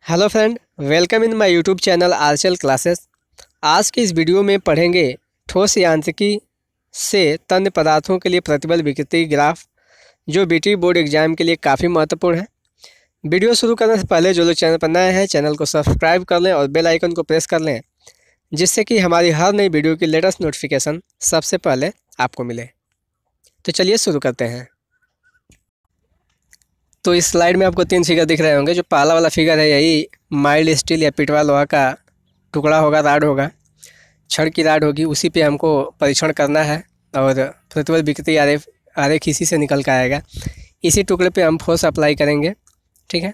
Hello friend, welcome in my YouTube channel आरचल classes. आज की इस वीडियो में पढ़ेंगे ठोस यांत्रिकी से तन्य पदार्थों के लिए प्रतिबल विकृति ग्राफ, जो बीटी बोर्ड एग्जाम के लिए काफ़ी महत्वपूर्ण है। वीडियो शुरू करने से पहले जो लोग चैनल पर नए हैं, चैनल को सब्सक्राइब कर लें और बेल आइकन को प्रेस कर लें, जिससे कि हमारी हर नई वीडियो की लेटेस्ट नोटिफिकेशन सबसे पहले आपको मिले। तो चलिए शुरू करते हैं। तो इस स्लाइड में आपको 3 फिगर दिख रहे होंगे। जो पहला वाला फिगर है, यही माइल्ड स्टील या पिटवा लोहा का टुकड़ा होगा, राड होगा, छड़ की राड होगी, उसी पे हमको परीक्षण करना है और प्रतिबल विकृति आरेख इसी से निकल कर आएगा। इसी टुकड़े पे हम फोर्स अप्लाई करेंगे, ठीक है।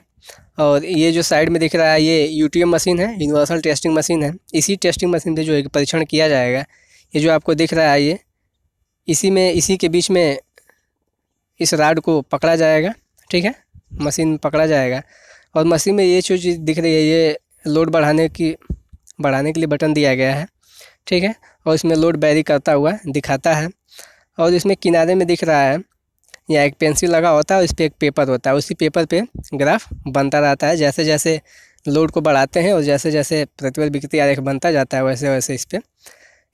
और ये जो साइड में दिख रहा है, ये यूटीएम मशीन है, यूनिवर्सल टेस्टिंग मशीन है। इसी टेस्टिंग मशीन पे जो एक परीक्षण किया जाएगा, ये जो आपको दिख रहा है, ये इसी के बीच में इस राड को पकड़ा जाएगा, ठीक है। मशीन में पकड़ा जाएगा और मशीन में ये जो चीज़ दिख रही है, ये लोड बढ़ाने के लिए बटन दिया गया है, ठीक है। और इसमें लोड वेरी करता हुआ दिखाता है। और इसमें किनारे में दिख रहा है, या एक पेंसिल लगा होता है और इस पर एक पेपर होता है। उसी पेपर पे ग्राफ बनता रहता है। जैसे जैसे लोड को बढ़ाते हैं और जैसे जैसे प्रतिबल विकृति आरेख बनता जाता है, वैसे वैसे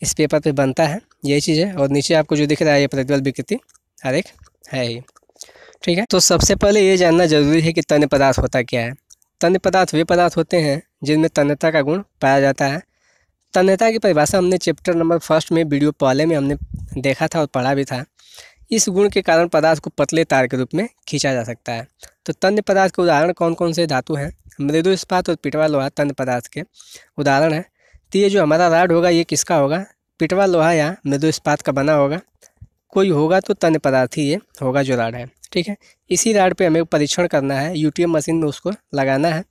इस पेपर पे बनता है। यही चीज़ है। और नीचे आपको जो दिख रहा है, ये प्रतिबल विकृति आरेख है ही, ठीक है। तो सबसे पहले ये जानना जरूरी है कि तन्य पदार्थ होता क्या है। तन्य पदार्थ वे पदार्थ होते हैं जिनमें तन्यता का गुण पाया जाता है। तन्यता की परिभाषा हमने चैप्टर नंबर 1 में, वीडियो पहले में हमने देखा था और पढ़ा भी था। इस गुण के कारण पदार्थ को पतले तार के रूप में खींचा जा सकता है। तो तन्य पदार्थ के उदाहरण कौन कौन से धातु हैं? मृदु इस्पात और पिटवा लोहा तन्य पदार्थ के उदाहरण है। तो ये जो हमारा राड होगा, ये किसका होगा? पिटवा लोहा या मृदु इस्पात का बना होगा। कोई होगा तो तन्य पदार्थ ही ये होगा जो राड है, ठीक है। इसी राड पे हमें परीक्षण करना है, यूटीएम मशीन में उसको लगाना है,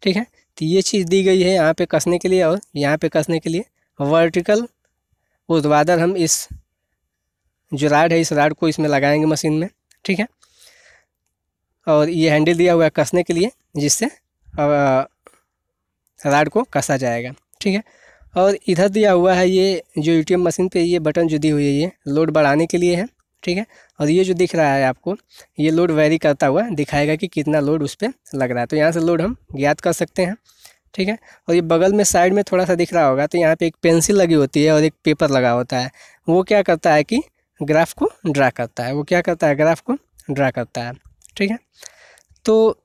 ठीक है। तो ये चीज़ दी गई है यहाँ पे कसने के लिए और यहाँ पे कसने के लिए। वर्टिकल ऊर्ध्वाधर हम इस जो राड है, इस राड को इसमें लगाएंगे मशीन में, ठीक है। और ये हैंडल दिया हुआ है कसने के लिए, जिससे राड को कसा जाएगा, ठीक है। और इधर दिया हुआ है, ये जो यूटीएम मशीन पे ये बटन जो दी हुई है, ये लोड बढ़ाने के लिए है, ठीक है। और ये जो दिख रहा है आपको, ये लोड वेरी करता हुआ दिखाएगा कि कितना लोड उस पर लग रहा है। तो यहाँ से लोड हम ज्ञात कर सकते हैं, ठीक है। और ये बगल में साइड में थोड़ा सा दिख रहा होगा, तो यहाँ पे एक पेंसिल लगी होती है और एक पेपर लगा होता है। वो क्या करता है कि ग्राफ को ड्रा करता है। ग्राफ को ड्रा करता है, ठीक है। तो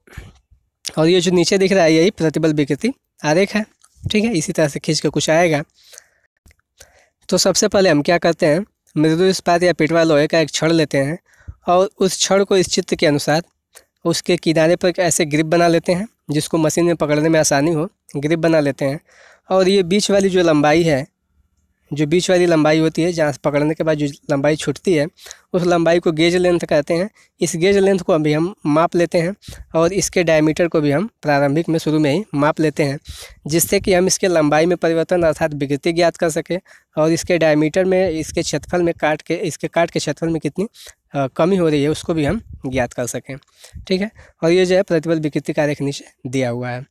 और ये जो नीचे दिख रहा है, यही प्रतिबल विकृति आरेख है, ठीक है। इसी तरह से खींच के कुछ आएगा। तो सबसे पहले हम क्या करते हैं, मृदु इस्पात या पिटवा लोहे का एक छड़ लेते हैं और उस छड़ को इस चित्र के अनुसार उसके किनारे पर ऐसे ग्रिप बना लेते हैं, जिसको मशीन में पकड़ने में आसानी हो। ग्रिप बना लेते हैं और ये बीच वाली जो लंबाई है, जो बीच वाली लंबाई होती है, जहाँ से पकड़ने के बाद जो लंबाई छूटती है, उस लंबाई को गेज लेंथ कहते हैं। इस गेज लेंथ को अभी हम माप लेते हैं और इसके डायमीटर को भी हम प्रारंभिक में शुरू में ही माप लेते हैं, जिससे कि हम इसके लंबाई में परिवर्तन अर्थात विकृति ज्ञात कर सकें और इसके डायमीटर में, इसके क्षेत्रफल में काट के क्षेत्रफल में कितनी कमी हो रही है, उसको भी हम ज्ञात कर सकें, ठीक है। और ये जो है प्रतिबल विकृति का आरेख नीचे दिया हुआ है।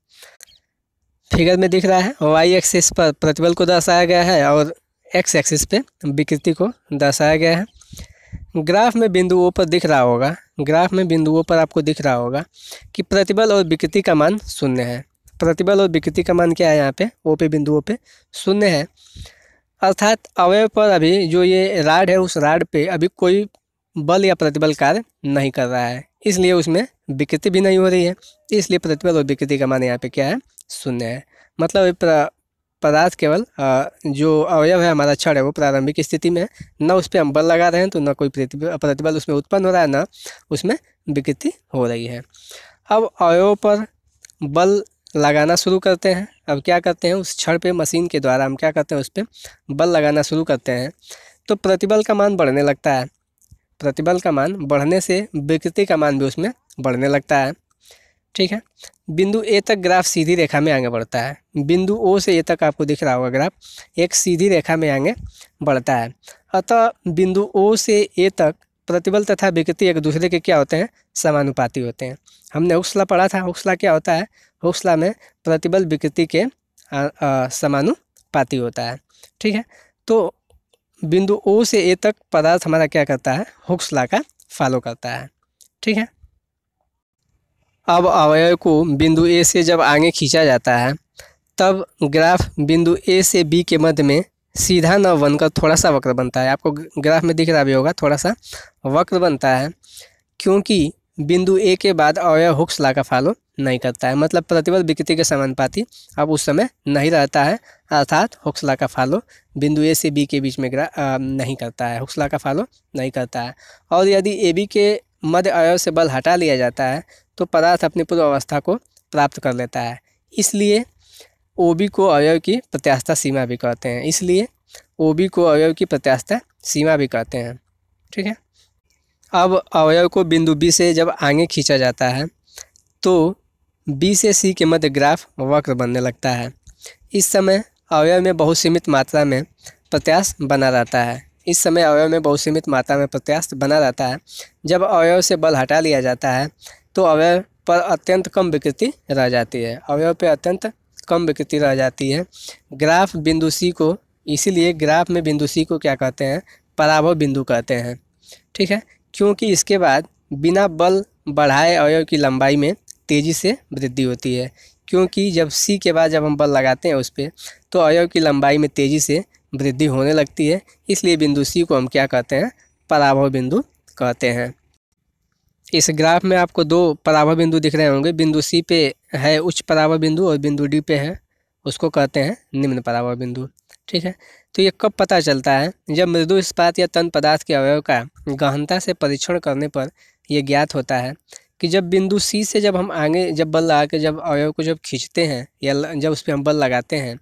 फिगर में दिख रहा है, वाई एक्सिस पर प्रतिबल को दर्शाया गया है और एक्स एक्सिस पे विकृति को दर्शाया गया है। ग्राफ में बिंदुओं पर दिख रहा होगा, आपको दिख रहा होगा कि प्रतिबल और विकृति का मान 0 है। प्रतिबल और विकृति का मान क्या है? यहाँ पे ओ पे बिंदुओं पे 0 है। अर्थात अवयव पर अभी जो ये राड है, उस राड पे अभी कोई बल या प्रतिबल कार्य नहीं कर रहा है, इसलिए उसमें विकृति भी नहीं हो रही है। इसलिए प्रतिबल और विकृति का मान यहाँ पे क्या है? 0 है। मतलब पदार्थ केवल जो अवयव है हमारा छड़ है, वो प्रारंभिक स्थिति में है। न उस पर हम बल लगा रहे हैं, तो न कोई प्रतिबल उसमें उत्पन्न हो रहा है, न उसमें विकृति हो रही है। अब अवयव पर बल लगाना शुरू करते हैं। अब क्या करते हैं, उस छड़ पे मशीन के द्वारा हम क्या करते हैं, उस पर बल लगाना शुरू करते हैं। तो प्रतिबल का मान बढ़ने लगता है। प्रतिबल का मान बढ़ने से विकृति का मान भी उसमें बढ़ने लगता है, ठीक है। बिंदु ए तक ग्राफ सीधी रेखा में आगे बढ़ता है। बिंदु ओ से ए तक आपको दिख रहा होगा ग्राफ एक सीधी रेखा में आगे बढ़ता है। अतः बिंदु ओ से ए तक प्रतिबल तथा विकृति एक दूसरे के क्या होते हैं? समानुपाती होते हैं। हमने हुक्सला पढ़ा था। हुक्सला क्या होता है? हुक्सला में प्रतिबल विकृति के समानुपाती होता है, ठीक है। तो बिंदु ओ से ए तक पदार्थ हमारा क्या करता है? हुक्सला का फॉलो करता है, ठीक है। अब अवयव को बिंदु ए से जब आगे खींचा जाता है तब ग्राफ बिंदु ए से बी के मध्य में सीधा न बनकर थोड़ा सा वक्र बनता है। आपको ग्राफ में दिख रहा भी होगा, थोड़ा सा वक्र बनता है, क्योंकि बिंदु ए के बाद अवयव हुक्स लॉ का फॉलो नहीं करता है, मतलब प्रतिबल विकृति के समानुपाती अब उस समय नहीं रहता है, अर्थात हुक्स लॉ का फॉलो बिंदु ए से बी के बीच में नहीं करता है, हुक्स लॉ का फॉलो नहीं करता है। और यदि ए बी के मध्य अवयव से बल हटा लिया जाता है तो पदार्थ अपनी पूर्व अवस्था को प्राप्त कर लेता है। इसलिए OB को अवयव की प्रत्यास्थ सीमा भी कहते हैं, इसलिए OB को अवयव की प्रत्यास्थ सीमा भी कहते हैं। ठीक है। अब अवयव को बिंदु B से जब आगे खींचा जाता है तो B से C के मध्य ग्राफ वक्र बनने लगता है। इस समय अवयव में बहुत सीमित मात्रा में प्रत्यास्थ बना रहता है। इस समय अवयव में बहुत सीमित मात्रा में प्रत्यास्थ बना रहता है। जब अवयव से बल हटा लिया जाता है तो अवयव पर अत्यंत कम विकृति रह जाती है, अवयव पर अत्यंत कम विकृति रह जाती है। ग्राफ बिंदु C को, इसीलिए ग्राफ में बिंदु C को क्या कहते हैं, पराभव बिंदु कहते हैं। ठीक है, क्योंकि इसके बाद बिना बल बढ़ाए अवयव की लंबाई में तेज़ी से वृद्धि होती है, क्योंकि जब C के बाद जब हम बल लगाते हैं उस पर तो अवयव की लंबाई में तेज़ी से वृद्धि होने लगती है। इसलिए बिंदु C को हम क्या कहते हैं, पराभव बिंदु कहते हैं। इस ग्राफ में आपको दो पराभव बिंदु दिख रहे होंगे, बिंदु C पे है उच्च पराभव बिंदु और बिंदु D पे है, उसको कहते हैं निम्न पराभव बिंदु। ठीक है, तो ये कब पता चलता है, जब मृदु इस्पात या तन पदार्थ के अवयव का गहनता से परीक्षण करने पर यह ज्ञात होता है कि जब बिंदु C से जब हम आगे जब बल लगा के जब अवयव को जब खींचते हैं या जब उस पर हम बल लगाते हैं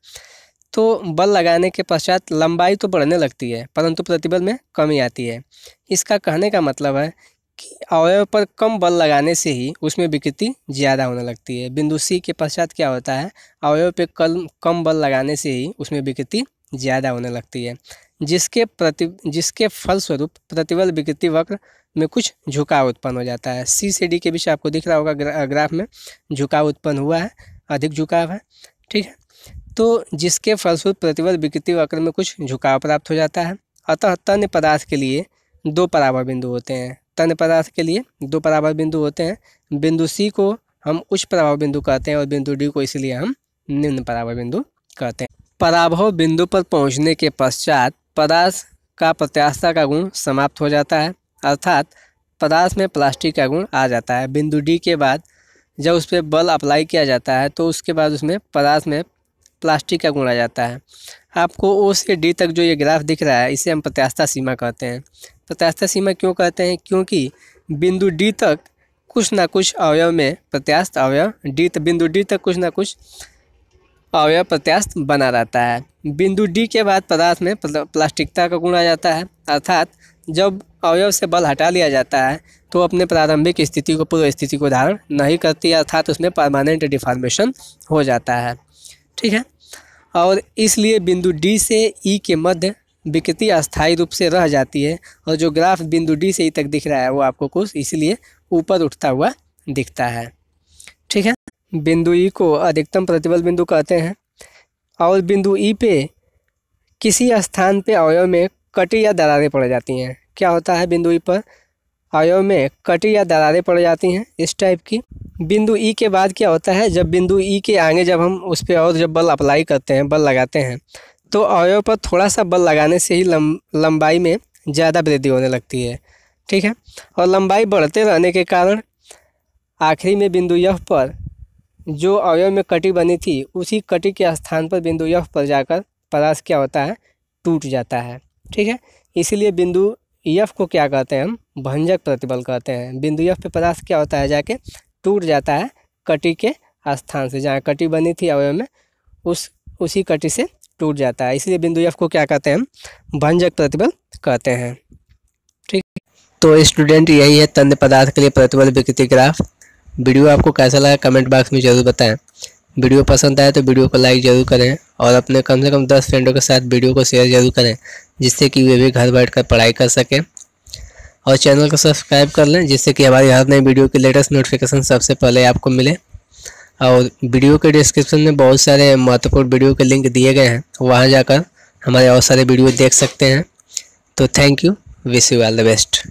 तो बल लगाने के पश्चात लंबाई तो बढ़ने लगती है परंतु प्रतिबल में कमी आती है। इसका कहने का मतलब है कि अवयव पर कम बल लगाने से ही उसमें विकृति ज़्यादा होने लगती है। बिंदु C के पश्चात क्या होता है, अवयव पे कम बल लगाने से ही उसमें विकृति ज़्यादा होने लगती है, जिसके फलस्वरूप प्रतिबल विकृति वक्र में कुछ झुकाव उत्पन्न हो जाता है। C से D के बीच आपको दिख रहा होगा ग्राफ में झुकाव उत्पन्न हुआ है, अधिक झुकाव है। ठीक है, तो जिसके फलस्वरूप प्रतिबल विकृति वक्र में कुछ झुकाव प्राप्त हो जाता है। अतः तन्य पदार्थ के लिए दो पराभव बिंदु होते हैं, तन्य पदार्थ के लिए दो पराभव बिंदु होते हैं। बिंदु C को हम उच्च पराभव बिंदु कहते हैं और बिंदु D को इसलिए हम निम्न पराभव बिंदु कहते हैं। पराभव बिंदु पर पहुंचने के पश्चात पदार्थ का प्रत्यास्थता का गुण समाप्त हो जाता है, अर्थात पदार्थ में प्लास्टिक का गुण आ जाता है। बिंदु D के बाद जब उस पर बल अप्लाई किया जाता है तो उसके बाद उसमें पदार्थ में प्लास्टिक का गुण आ जाता है। आपको O से D तक जो ये ग्राफ दिख रहा है इसे हम प्रत्यास्थता सीमा कहते हैं। प्रत्यास्थता सीमा क्यों कहते हैं, क्योंकि बिंदु D तक कुछ ना कुछ अवयव में प्रत्यास्थ अवयव बिंदु D तक कुछ ना कुछ अवयव प्रत्यास्थ बना रहता है। बिंदु D के बाद पदार्थ में प्लास्टिकता का गुण आ जाता है, अर्थात जब अवयव से बल हटा लिया जाता है तो अपने प्रारंभिक स्थिति को पूर्व स्थिति को धारण नहीं करती, अर्थात उसमें परमानेंट डिफॉर्मेशन हो जाता है। ठीक है, और इसलिए बिंदु D से E के मध्य विकृति अस्थायी रूप से रह जाती है और जो ग्राफ बिंदु D से E तक दिख रहा है वो आपको कुछ इसलिए ऊपर उठता हुआ दिखता है। ठीक है, बिंदु E को अधिकतम प्रतिबल बिंदु कहते हैं और बिंदु E पे किसी स्थान पे अवयव में कटी या दरारें पड़ जाती हैं। क्या होता है, बिंदु E पर अवयव में कटी या दरारें पड़ जाती हैं इस टाइप की। बिंदु E के बाद क्या होता है, जब बिंदु E के आगे जब हम उस पर और जब बल अप्लाई करते हैं, बल लगाते हैं तो अवयव पर थोड़ा सा बल लगाने से ही लंबाई में ज़्यादा वृद्धि होने लगती है। ठीक है, और लंबाई बढ़ते रहने के कारण आखिरी में बिंदु F पर जो अवयव में कटी बनी थी उसी कटी के स्थान पर बिंदु F पर जाकर पदार्थ क्या होता है, टूट जाता है। ठीक है, इसीलिए बिंदु F को क्या कहते हैं, हम भंजक प्रतिबल कहते हैं। बिंदु F पे पदार्थ क्या होता है, जाके टूट जाता है कटी के स्थान से, जहाँ कटी बनी थी अवयव में उसी कटी से टूट जाता है, इसलिए बिंदु F को क्या कहते हैं, हम भंजक प्रतिबल कहते हैं। ठीक, तो स्टूडेंट यही है तन्य पदार्थ के लिए प्रतिबल विकृति ग्राफ। वीडियो आपको कैसा लगा कमेंट बॉक्स में ज़रूर बताएं। वीडियो पसंद आए तो वीडियो को लाइक ज़रूर करें और अपने कम से कम 10 फ्रेंडों के साथ वीडियो को शेयर ज़रूर करें, जिससे कि वे भी घर बैठकर पढ़ाई कर सकें। और चैनल को सब्सक्राइब कर लें, जिससे कि हमारी हर नई वीडियो की लेटेस्ट नोटिफिकेशन सबसे पहले आपको मिले। और वीडियो के डिस्क्रिप्शन में बहुत सारे महत्वपूर्ण वीडियो के लिंक दिए गए हैं, वहाँ जाकर हमारे और सारे वीडियो देख सकते हैं। तो thank you, wish you all the best.